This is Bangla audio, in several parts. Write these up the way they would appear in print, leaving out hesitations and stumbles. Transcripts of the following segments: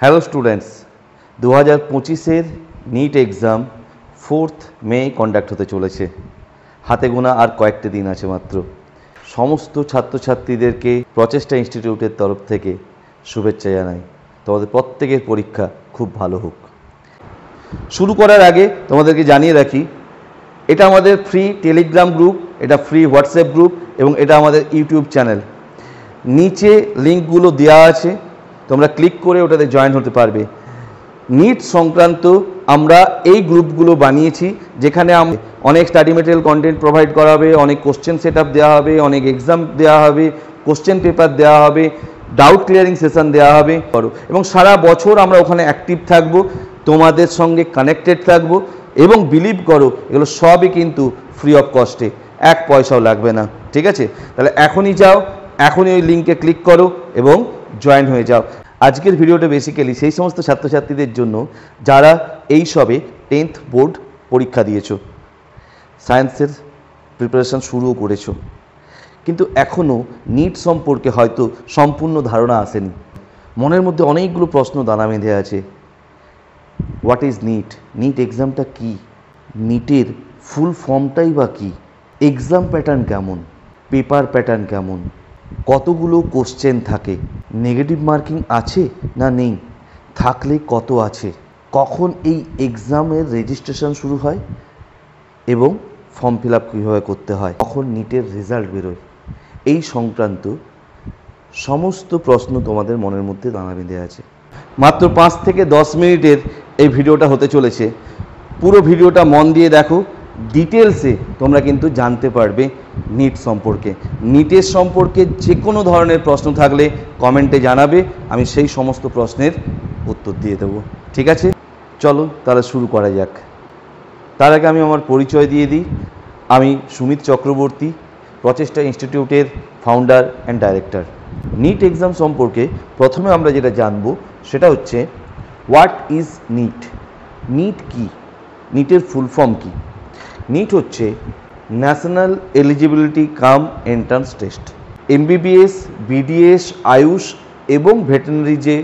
হ্যালো স্টুডেন্টস, 2025-এর NEET exam 4th May conduct হতে চলেছে। হাতে গোনা আর কয়েকটি দিন আছে মাত্র। সমস্ত ছাত্রছাত্রীদেরকে প্রচেষ্টা ইনস্টিটিউটের তরফ থেকে শুভেচ্ছা জানাই। তোমাদের প্রত্যেকের পরীক্ষা খুব ভালো হোক। শুরু করার আগে তোমাদেরকে জানিয়ে রাখি, এটা আমাদের ফ্রি টেলিগ্রাম গ্রুপ, এটা ফ্রি হোয়াটসঅ্যাপ গ্রুপ এবং এটা আমাদের ইউটিউব চ্যানেল। নিচে লিঙ্কগুলো দেওয়া আছে, তোমরা ক্লিক করে ওটাতে জয়েন হতে পারবে। নিট সংক্রান্ত আমরা এই গ্রুপগুলো বানিয়েছি, যেখানে অনেক স্টাডি মেটেরিয়াল কন্টেন্ট প্রোভাইড করা হবে, অনেক কোশ্চেন সেট আপ দেওয়া হবে, অনেক এক্সাম দেওয়া হবে, কোশ্চেন পেপার দেওয়া হবে, ডাউট ক্লিয়ারিং সেশন দেওয়া হবে এবং সারা বছর আমরা ওখানে অ্যাক্টিভ থাকব, তোমাদের সঙ্গে কানেক্টেড থাকব এবং বিলিভ করো এগুলো সবই কিন্তু ফ্রি অফ কস্টে, এক পয়সাও লাগবে না। ঠিক আছে, তাহলে এখনই যাও, এখনই ওই লিঙ্কে ক্লিক করো এবং জয়েন হয়ে যাও। আজকের ভিডিওটা বেসিক্যালি সেই সমস্ত ছাত্রছাত্রীদের জন্য যারা এই সবে 10th বোর্ড পরীক্ষা দিয়েছো, সায়েন্সের প্রিপারেশান শুরুও করেছো, কিন্তু এখনও নিট সম্পর্কে হয়তো সম্পূর্ণ ধারণা আসেনি। মনের মধ্যে অনেকগুলো প্রশ্ন দানা বেঁধে আছে। What is NEET? নিট এক্সামটা কী? নিটের ফুল ফর্মটাই বা কী? এক্সাম প্যাটার্ন কেমন? পেপার প্যাটার্ন কেমন? কতগুলো কোশ্চেন থাকে? নেগেটিভ মার্কিং আছে না নেই? থাকলে কত আছে? কখন এই এক্সামের রেজিস্ট্রেশন শুরু হয় এবং ফর্ম ফিল আপ কীভাবে করতে হয়? কখন নিটের রেজাল্ট বেরোয়? এই সংক্রান্ত সমস্ত প্রশ্ন তোমাদের মনের মধ্যে দানা বেঁধে আছে। মাত্র 5 থেকে 10 মিনিটের এই ভিডিওটা হতে চলেছে। পুরো ভিডিওটা মন দিয়ে দেখো, ডিটেলসে তোমরা কিন্তু জানতে পারবে নিট সম্পর্কে। নিটের সম্পর্কে যে কোনো ধরনের প্রশ্ন থাকলে কমেন্টে জানাবে, আমি সেই সমস্ত প্রশ্নের উত্তর দিয়ে দেবো। ঠিক আছে, চলো তাহলে শুরু করা যাক। তার আগে আমি আমার পরিচয় দিয়ে দিই। আমি সুমিত চক্রবর্তী, প্রচেষ্টা ইনস্টিটিউটের founder and director. NEET exam সম্পর্কে প্রথমে আমরা যেটা জানবো সেটা হচ্ছে হোয়াট ইজ নিট। নিট কি? নিটের ফুল ফর্ম কি? নিট হচ্ছে national eligibility cum entrance test. MBBS, BDS, AYUSH এবং ভেটেরিনারি, যে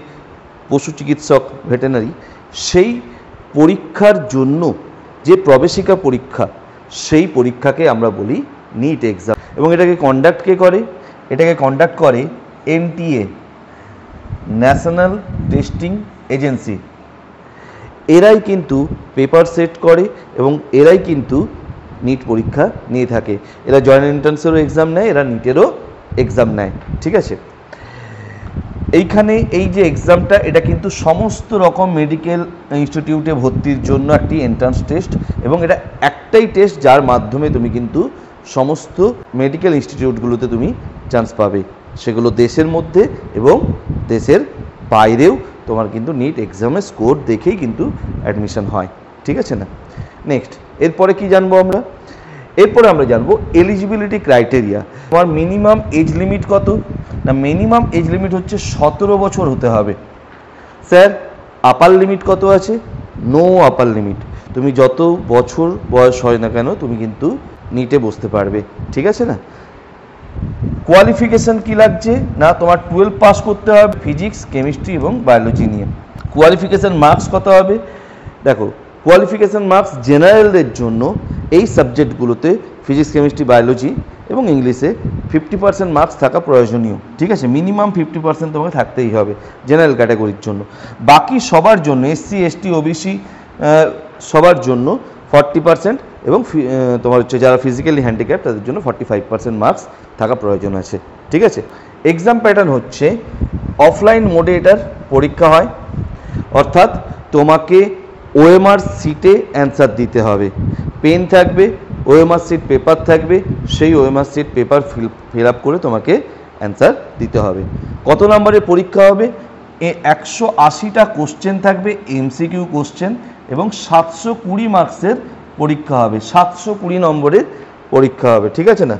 পশু চিকিৎসক ভেটেরিনারি, সেই পরীক্ষার জন্য যে প্রবেশিকা পরীক্ষা, সেই পরীক্ষাকে আমরা বলি নিট এক্সাম। এবং এটাকে কন্ডাক্ট কে করে? এটাকে কন্ডাক্ট করে এনটিএ, ন্যাশনাল টেস্টিং এজেন্সি। এরাই কিন্তু পেপার সেট করে এবং এরাই কিন্তু নিট পরীক্ষা নিয়ে থাকে। এরা জয়েন্ট এন্ট্রান্সেরও এক্সাম নেয়, এরা নিটেরও এক্সাম নেয়। ঠিক আছে, এইখানে এই যে এক্সামটা, এটা কিন্তু সমস্ত রকম মেডিকেল ইনস্টিটিউটে ভর্তির জন্য একটি এন্ট্রান্স টেস্ট এবং এটা একটাই টেস্ট যার মাধ্যমে তুমি কিন্তু সমস্ত মেডিকেল ইনস্টিটিউটগুলোতে তুমি চান্স পাবে, সেগুলো দেশের মধ্যে এবং দেশের বাইরেও। তোমার কিন্তু নিট এক্সামের স্কোর দেখেই কিন্তু অ্যাডমিশন হয়। ঠিক আছে না? নেক্সট, এরপরে কি জানবো আমরা? এরপরে আমরা জানবো এলিজিবিলিটি ক্রাইটেরিয়া। তোমার মিনিমাম এজ লিমিট কত? না, মিনিমাম এজ লিমিট হচ্ছে 17 বছর হতে হবে। স্যার, আপার লিমিট কত আছে? No upper limit. তুমি যত বছর বয়স হয় না কেন তুমি কিন্তু নিটে বসতে পারবে। ঠিক আছে না? কোয়ালিফিকেশান কি লাগছে? না, তোমার 12 পাস করতে হবে ফিজিক্স, কেমিস্ট্রি এবং বায়োলজি নিয়ে। কোয়ালিফিকেশান মার্কস কত হবে? দেখো, কোয়ালিফিকেশান মার্কস জেনারেলদের জন্য এই সাবজেক্টগুলোতে ফিজিক্স, কেমিস্ট্রি, বায়োলজি এবং ইংলিশে 50% মার্কস থাকা প্রয়োজনীয়। ঠিক আছে, মিনিমাম 50% তোমাকে থাকতেই হবে জেনারেল ক্যাটাগরির জন্য। বাকি সবার জন্য, এসসি, এসটি, ওবিসি সবার জন্য 40% এবং তোমার হচ্ছে যারা ফিজিক্যালি হ্যান্ডিক্যাপ তাদের জন্য 45% মার্কস থাকা প্রয়োজন আছে। ঠিক আছে, এক্সাম প্যাটার্ন হচ্ছে অফলাইন মোডে এটার পরীক্ষা হয়, অর্থাৎ তোমাকে ওএমআর সিটে অ্যান্সার দিতে হবে। পেন থাকবে, ওএমআর সিট পেপার থাকবে, সেই OMR sheet paper fill up করে তোমাকে অ্যান্সার দিতে হবে। কত নম্বরের পরীক্ষা হবে? 180টা কোশ্চেন থাকবে, এমসিকিউ কোশ্চেন, এবং 720 মার্কসের পরীক্ষা হবে। 720 নম্বরের পরীক্ষা হবে। ঠিক আছে না?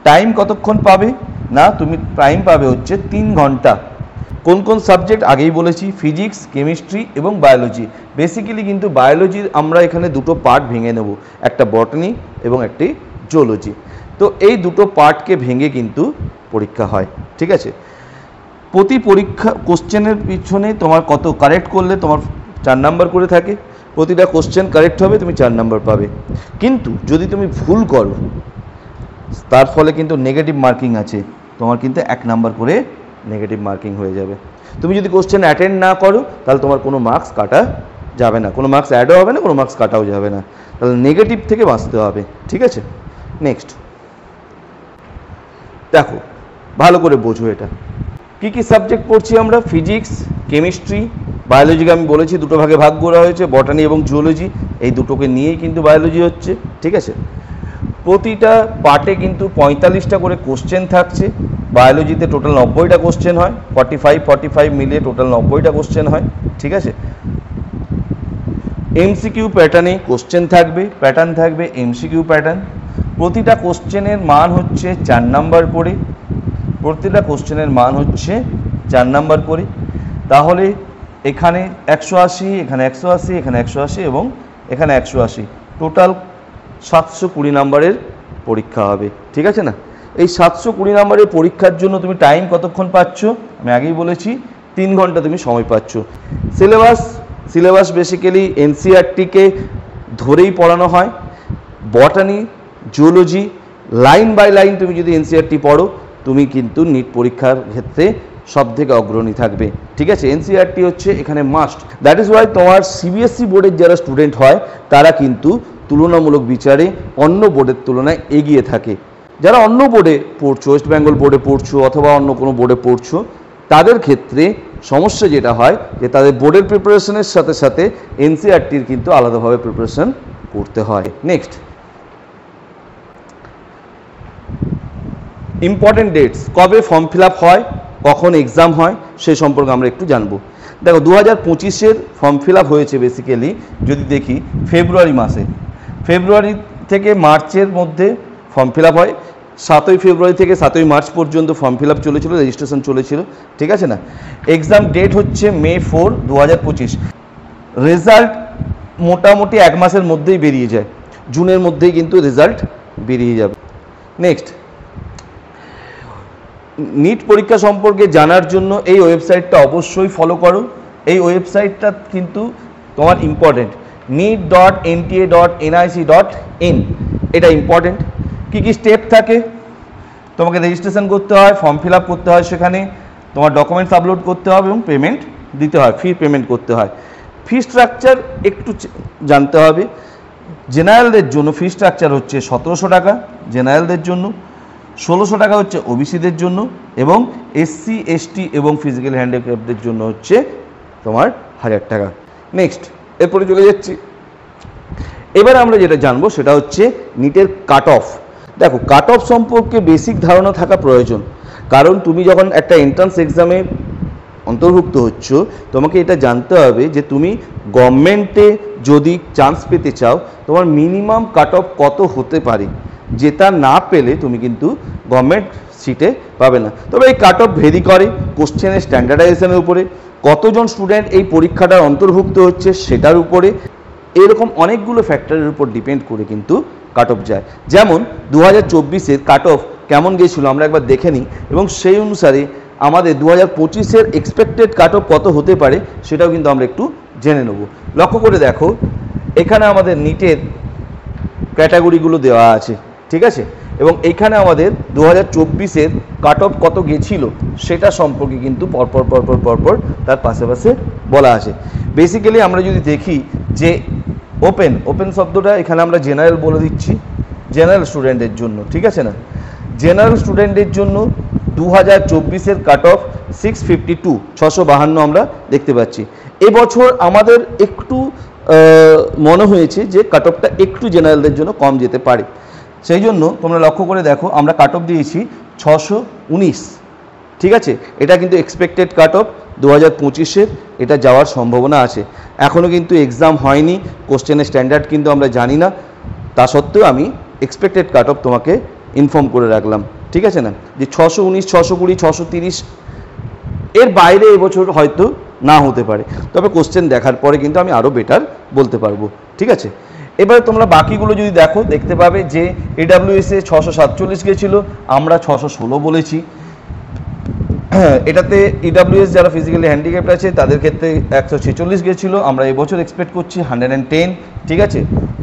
টাইম কতক্ষণ পাবে? না, তুমি টাইম পাবে হচ্ছে 3 ঘন্টা। কোন কোন সাবজেক্ট আগেই বলেছি, ফিজিক্স, কেমিস্ট্রি এবং বায়োলজি। বেসিক্যালি কিন্তু বায়োলজির আমরা এখানে দুটো পার্ট ভেঙে নেব, একটা বটনি এবং একটি জুলজি। তো এই দুটো পার্টকে ভেঙে কিন্তু পরীক্ষা হয়। ঠিক আছে, প্রতি পরীক্ষা কোশ্চেনের পিছনে তোমার কত কারেক্ট করলে তোমার 4 নাম্বার করে থাকে, প্রতিটা কোশ্চেন কারেক্ট হবে তুমি 4 নাম্বার পাবে। কিন্তু যদি তুমি ভুল করো তার ফলে কিন্তু নেগেটিভ মার্কিং আছে, তোমার কিন্তু 1 নাম্বার করে নেগেটিভ মার্কিং হয়ে যাবে। তুমি যদি কোশ্চেন অ্যাটেন্ড না করো তাহলে তোমার কোনো মার্কস কাটা যাবে না, কোনো মার্কস অ্যাডও হবে না, কোনো মার্কস কাটাও যাবে না, তাহলে নেগেটিভ থেকে বাঁচতে হবে। ঠিক আছে, নেক্সট দেখো, ভালো করে বোঝো এটা কি কি সাবজেক্ট পড়ছি আমরা। ফিজিক্স, কেমিস্ট্রি, বায়োলজিকে আমি বলেছি দুটো ভাগে ভাগ করা হয়েছে, বটানি এবং জুওলজি, এই দুটোকে নিয়েই কিন্তু বায়োলজি হচ্ছে। ঠিক আছে, প্রতিটা পার্টে কিন্তু 45টা করে কোশ্চেন থাকছে। বায়োলজিতে টোটাল 90টা কোশ্চেন হয়, 45 মিলিয়ে টোটাল 90টা কোশ্চেন হয়। ঠিক আছে, এমসিকিউ প্যাটার্নে কোশ্চেন থাকবে, প্যাটার্ন থাকবে এমসিকিউ প্যাটার্ন। প্রতিটা কোশ্চেনের মান হচ্ছে 4 নাম্বার করে, প্রতিটা কোশ্চেনের মান হচ্ছে 4 নাম্বার করে। তাহলে এখানে 180, এখানে 180, এখানে 180 এবং এখানে 180, টোটাল 720 নাম্বারের পরীক্ষা হবে। ঠিক আছে না, এই 720 নাম্বারের পরীক্ষার জন্য তুমি টাইম কতক্ষণ পাচ্ছ? আমি আগেই বলেছি 3 ঘন্টা তুমি সময় পাচ্ছ। সিলেবাস বেসিক্যালি এনসিইআরটিকে ধরেই পড়ানো হয়। Botany, zoology line by line তুমি যদি এনসিইআরটি পড়ো তুমি কিন্তু নিট পরীক্ষার ক্ষেত্রে সব থেকে অগ্রণী থাকবে। ঠিক আছে, এনসিইআরটি হচ্ছে এখানে মাস্ট। দ্যাট ইজ ওয়াই তোমার সিবিএসসি বোর্ডের যারা স্টুডেন্ট হয় তারা কিন্তু তুলনামূলক বিচারে অন্য বোর্ডের তুলনায় এগিয়ে থাকে। যারা অন্য বোর্ডে পড়ছো, ওয়েস্ট বেঙ্গল বোর্ডে পড়ছো অথবা অন্য কোনো বোর্ডে পড়ছো, তাদের ক্ষেত্রে সমস্যা যেটা হয় যে তাদের বোর্ডের প্রিপারেশনের সাথে সাথে এনসিইআরটির কিন্তু আলাদাভাবে প্রিপারেশন করতে হয়। নেক্সট, ইম্পর্টেন্ট ডেটস, কবে ফর্ম ফিল আপ হয়, কখন এক্সাম হয়, সে সম্পর্কে আমরা একটু জানবো। দেখো 2025-এর ফর্ম ফিল আপ হয়েছে বেসিক্যালি যদি দেখি ফেব্রুয়ারি মাসে, ফেব্রুয়ারি থেকে মার্চের মধ্যে ফর্ম ফিল আপ হয়। 7ই ফেব্রুয়ারি থেকে 7ই মার্চ পর্যন্ত ফর্ম ফিল আপ চলেছিল, রেজিস্ট্রেশন চলেছিল। ঠিক আছে না, এক্সাম ডেট হচ্ছে মে 4, 2025। রেজাল্ট মোটামুটি 1 মাসের মধ্যেই বেরিয়ে যায়, জুনের মধ্যেই কিন্তু রেজাল্ট বেরিয়ে যাবে। নেক্সট, নিট পরীক্ষা সম্পর্কে জানার জন্য এই ওয়েবসাইটটা অবশ্যই ফলো করো। এই ওয়েবসাইটটা কিন্তু তোমার ইম্পর্টেন্ট, neet.nta.nic.in, এটা ইম্পর্টেন্ট। কী কী স্টেপ থাকে? তোমাকে রেজিস্ট্রেশন করতে হয়, ফর্ম ফিল আপ করতে হয়, সেখানে তোমার ডকুমেন্টস আপলোড করতে হবে এবং পেমেন্ট দিতে হয়, ফি পেমেন্ট করতে হয়। ফি স্ট্রাকচার একটু জানতে হবে। জেনারেলদের জন্য ফি স্ট্রাকচার হচ্ছে 1700 টাকা জেনারেলদের জন্য, 1600 টাকা হচ্ছে ওবিসিদের জন্য এবং এসসি, এসটি এবং ফিজিক্যাল হ্যান্ডিক্যাপদের জন্য হচ্ছে তোমার 1000 টাকা। নেক্সট, এরপরে চলে যাচ্ছি, এবার আমরা যেটা জানবো সেটা হচ্ছে নিটের কাট অফ। দেখো, কাট অফ সম্পর্কে বেসিক ধারণা থাকা প্রয়োজন, কারণ তুমি যখন একটা এন্ট্রান্স এক্সামে অন্তর্ভুক্ত হচ্ছ তোমাকে এটা জানতে হবে যে তুমি গভর্নমেন্টে যদি চান্স পেতে চাও তোমার মিনিমাম কাট অফ কত হতে পারে, যেটা না পেলে তুমি কিন্তু গভর্নমেন্ট সিটে পাবে না। তবে এই কাট অফ ভেরি করে কোশ্চেনের স্ট্যান্ডার্ডাইজেশনের উপরে, কতজন স্টুডেন্ট এই পরীক্ষাটার অন্তর্ভুক্ত হচ্ছে সেটার উপরে, এরকম অনেকগুলো ফ্যাক্টরের উপর ডিপেন্ড করে কিন্তু কাট অফ যায়। যেমন 2024-এর কাট অফ কেমন গিয়েছিল আমরা একবার দেখে নিই এবং সেই অনুসারে আমাদের 2025-এর এক্সপেক্টেড কাট অফ কত হতে পারে সেটাও কিন্তু আমরা একটু জেনে নেব। লক্ষ্য করে দেখো, এখানে আমাদের নিটের ক্যাটাগরিগুলো দেওয়া আছে। ঠিক আছে, এবং এইখানে আমাদের 2024-এর কাট অফ কত গেছিল সেটা সম্পর্কে কিন্তু পরপর তার পাশে বলা আছে। বেসিক্যালি আমরা যদি দেখি যে ওপেন শব্দটা এখানে আমরা জেনারেল বলে দিচ্ছি, জেনারেল স্টুডেন্টের জন্য। ঠিক আছে না, জেনারেল স্টুডেন্টের জন্য 2024-এর কাট অফ 652, 652 আমরা দেখতে পাচ্ছি। এবছর আমাদের একটু মনে হয়েছে যে কাট অফটা একটু জেনারেলদের জন্য কম যেতে পারে, সেই জন্য তোমরা লক্ষ্য করে দেখো আমরা কাট অফ দিয়েছি 619। ঠিক আছে, এটা কিন্তু এক্সপেক্টেড কাট অফ 2025-এর, এটা যাওয়ার সম্ভাবনা আছে। এখনও কিন্তু এক্সাম হয়নি, কোশ্চেনের স্ট্যান্ডার্ড কিন্তু আমরা জানি না, তা সত্ত্বেও আমি এক্সপেক্টেড কাট অফ তোমাকে ইনফর্ম করে রাখলাম। ঠিক আছে না, যে 619, 620, 630 এর বাইরে এবছর হয়তো না হতে পারে, তবে কোশ্চেন দেখার পরে কিন্তু আমি আরও বেটার বলতে পারবো। ঠিক আছে, এবারে তোমরা বাকিগুলো যদি দেখো দেখতে পাবে যে এডাব্লিউএসে 647 গেছিলো, আমরা 616 বলেছি। এটাতে ইডাব্লিউএস যারা ফিজিক্যালি হ্যান্ডিক্যাপ্ট আছে তাদের ক্ষেত্রে 146 গেছিলো, আমরা এবছর এক্সপেক্ট করছি 110, ঠিক আছে।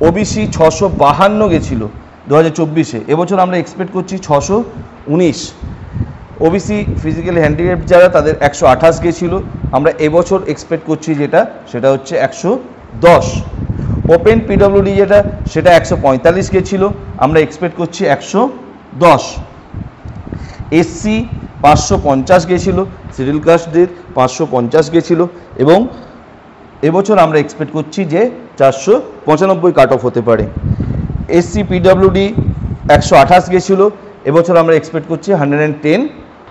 ওবিসি 652 গেছিলো 2024-এ, এবছর আমরা এক্সপেক্ট করছি 619। ওবিসি ফিজিক্যালি হ্যান্ডিক্যাপ্ট যারা তাদের 128 গেছিলো, আমরা এবছর এক্সপেক্ট করছি সেটা হচ্ছে 110। ওপেন পিডব্লিউডি যেটা সেটা 145 গেছিলো, আমরা এক্সপেক্ট করছি 110। এসসি 550 গেছিলো, শিডিউল কাস্টদের 550 গেছিলো, এবং এবছর আমরা এক্সপেক্ট করছি যে 495 কাট অফ হতে পারে। এসসি পিডব্লিউডি 128 গেছিলো, এবছর আমরা এক্সপেক্ট করছি 110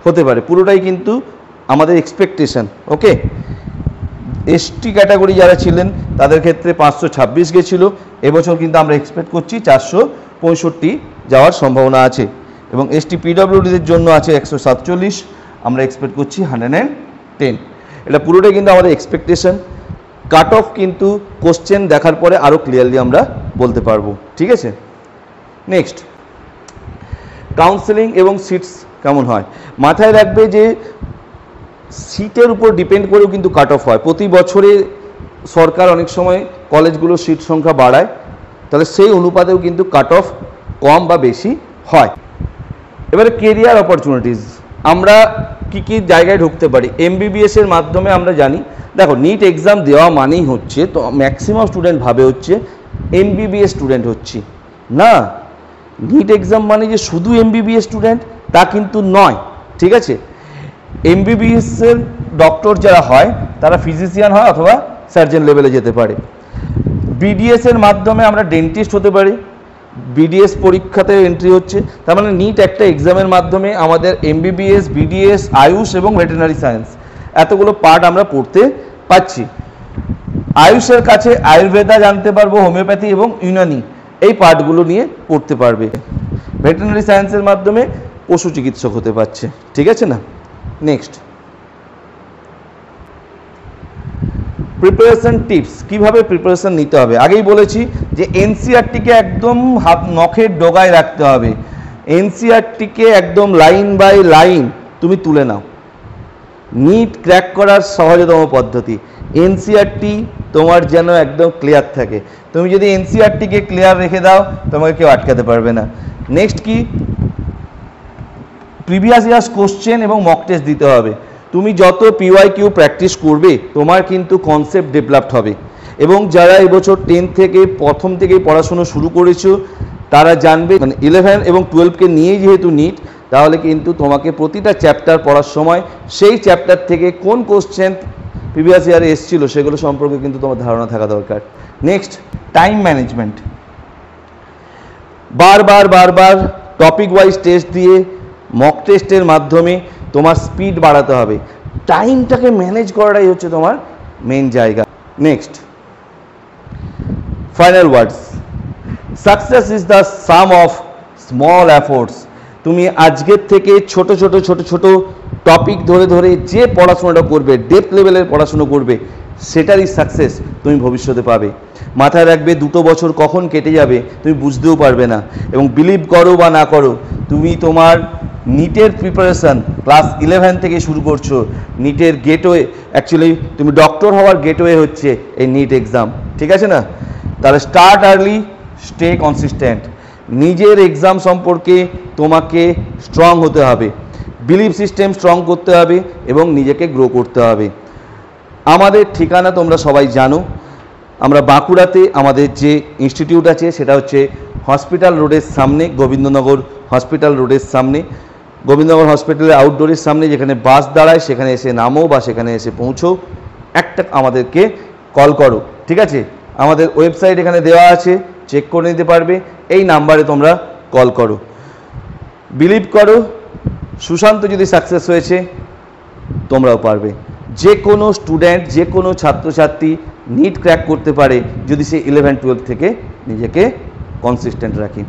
হতে পারে। পুরোটাই কিন্তু আমাদের এক্সপেকটেশন, ওকে। এসটি ক্যাটাগরি যারা ছিলেন তাদের ক্ষেত্রে 526 গেছিলো, এবছর কিন্তু আমরা এক্সপেক্ট করছি 465 যাওয়ার সম্ভাবনা আছে। এবং এসটি পিডব্লিউডিদের জন্য আছে 147, আমরা এক্সপেক্ট করছি 110। এটা পুরোটাই কিন্তু আমাদের এক্সপেকটেশন। কাট অফ কিন্তু কোশ্চেন দেখার পরে আরও ক্লিয়ারলি আমরা বলতে পারবো, ঠিক আছে। নেক্সট, কাউন্সেলিং এবং সিটস কেমন হয় মাথায় রাখবে যে সিটের উপর ডিপেন্ড করেও কিন্তু কাট অফ হয়। প্রতি বছরে সরকার অনেক সময় কলেজগুলোর সিট সংখ্যা বাড়ায়, তাহলে সেই অনুপাতেও কিন্তু কাট অফ কম বা বেশি হয়। এবারে কেরিয়ার অপরচুনিটিস, আমরা কি কি জায়গায় ঢুকতে পারি। এমবিবিএস এর মাধ্যমে আমরা জানি, দেখো নিট এক্সাম দেওয়া মানেই হচ্ছে, তো ম্যাক্সিমাম স্টুডেন্ট ভাবে হচ্ছে এমবিবিএস স্টুডেন্ট হচ্ছি, না। নিট এক্সাম মানে যে শুধু এমবিবিএস স্টুডেন্ট তা কিন্তু নয়, ঠিক আছে। এমবিবিএস এর ডক্টর যারা হয় তারা ফিজিশিয়ান হয় অথবা সার্জন লেভেলে যেতে পারে। বিডিএস এর মাধ্যমে আমরা ডেন্টিস্ট হতে পারি, বিডিএস পরীক্ষাতে এন্ট্রি হচ্ছে। তার মানে নিট একটা এক্সামের মাধ্যমে আমাদের এমবিবিএস, বিডিএস, আয়ুষ এবং ভেটেরিনারি সায়েন্স এতগুলো পার্ট আমরা পড়তে পাচ্ছি। আয়ুষের কাছে আয়ুর্বেদা জানতে পারবো, হোমিওপ্যাথি এবং ইউনানি এই পার্টগুলো নিয়ে পড়তে পারবে। ভেটেরিনারি সায়েন্সের মাধ্যমে পশু চিকিৎসক হতে পারছে, ঠিক আছে না। নেক্সট, প্রিপারেশন টিপস, কিভাবে প্রিপারেশন নিতে হবে। আগেই বলেছি যে এনসিইআরটিকে একদম নখের ডগায় রাখতে হবে। এনসিইআরটিকে একদম লাইন বাই লাইন তুমি তুলে নাও। নিট ক্র্যাক করার সহজতম পদ্ধতি এনসিইআরটি তোমার যেন একদম ক্লিয়ার থাকে। তুমি যদি এনসিইআরটিকে ক্লিয়ার রেখে দাও তোমাকে কেউ আটকাতে পারবে না। নেক্সট কি, প্রিভিয়াস ইয়ার্স কোশ্চেন এবং মক টেস্ট দিতে হবে। তুমি যত পিওয়াইকিউ প্র্যাকটিস করবে তোমার কিন্তু কনসেপ্ট ডেভেলপড হবে। এবং যারা এবছর 10 থেকে প্রথম থেকেই পড়াশুনো শুরু করেছো তারা জানবে, মানে 11 এবং 12কে নিয়েই যেহেতু নিট, তাহলে কিন্তু তোমাকে প্রতিটা চ্যাপ্টার পড়ার সময় সেই চ্যাপ্টার থেকে কোন কোশ্চেন প্রিভিয়াস ইয়ারে এসেছিলো সেগুলো সম্পর্কে কিন্তু তোমার ধারণা থাকা দরকার। Next, time management. বারবার টপিক ওয়াইজ টেস্ট দিয়ে মক টেস্টের মাধ্যমে তোমার স্পিড বাড়াতে হবে। টাইমটাকে ম্যানেজ করাটাই হচ্ছে তোমার মেন জায়গা। Next, final words, success is the some of small efforts. তুমি আজকের থেকে ছোট ছোট টপিক ধরে যে পড়াশোনাটা করবে, ডেপথ লেভেলের পড়াশুনো করবে, সেটারই সাকসেস তুমি ভবিষ্যতে পাবে। মাথায় রাখবে 2 বছর কখন কেটে যাবে তুমি বুঝতেও পারবে না। এবং বিলিভ করো বা না করো, তুমি তোমার নিটের প্রিপারেশান ক্লাস 11 থেকে শুরু করছো। নিটের গেটওয়ে, অ্যাকচুয়ালি তুমি ডক্টর হওয়ার গেটওয়ে হচ্ছে এই নিট এক্সাম, ঠিক আছে না। তাহলে স্টার্ট আর্লি, স্টে কনসিস্টেন্ট। নিজের এক্সাম সম্পর্কে তোমাকে স্ট্রং হতে হবে, বিলিভ সিস্টেম স্ট্রং করতে হবে এবং নিজেকে গ্রো করতে হবে। আমাদের ঠিকানা তোমরা সবাই জানো, আমরা বাঁকুড়াতে আমাদের যে ইনস্টিটিউট আছে সেটা হচ্ছে হসপিটাল রোডের সামনে, গোবিন্দনগর হসপিটাল রোডের সামনে, গোবিন্দনগর হসপিটালের আউটডোরের সামনে যেখানে বাস দাঁড়ায় সেখানে এসে নামো বা সেখানে এসে পৌঁছো, একটা আমাদেরকে কল করো, ঠিক আছে। আমাদের ওয়েবসাইট এখানে দেওয়া আছে, চেক করে নিতে পারবে। এই নাম্বারে তোমরা কল করো। বিলিভ করো, সুশান্ত যদি সাকসেস হয়েছে তোমরাও পারবে। যে কোনো স্টুডেন্ট, যে কোনো ছাত্রছাত্রী নিট ক্র্যাক করতে পারে যদি সে 11-12 থেকে নিজেকে কনসিস্টেন্ট রাখি।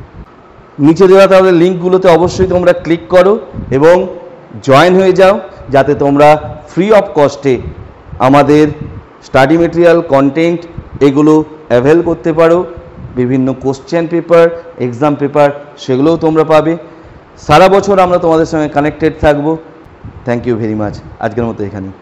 নিচে দেওয়া তাহলে লিঙ্কগুলোতে অবশ্যই তোমরা ক্লিক করো এবং জয়েন হয়ে যাও, যাতে তোমরা ফ্রি অফ কস্টে আমাদের স্টাডি মেটেরিয়াল, কন্টেন্ট এগুলো অ্যাভেল করতে পারো। বিভিন্ন কোশ্চেন পেপার, এক্সাম পেপার সেগুলোও তোমরা পাবে। সারা বছর আমরা তোমাদের সঙ্গে কানেক্টেড থাকবো। থ্যাংক ইউ ভেরি মাচ, আজকের মতো এখানেই।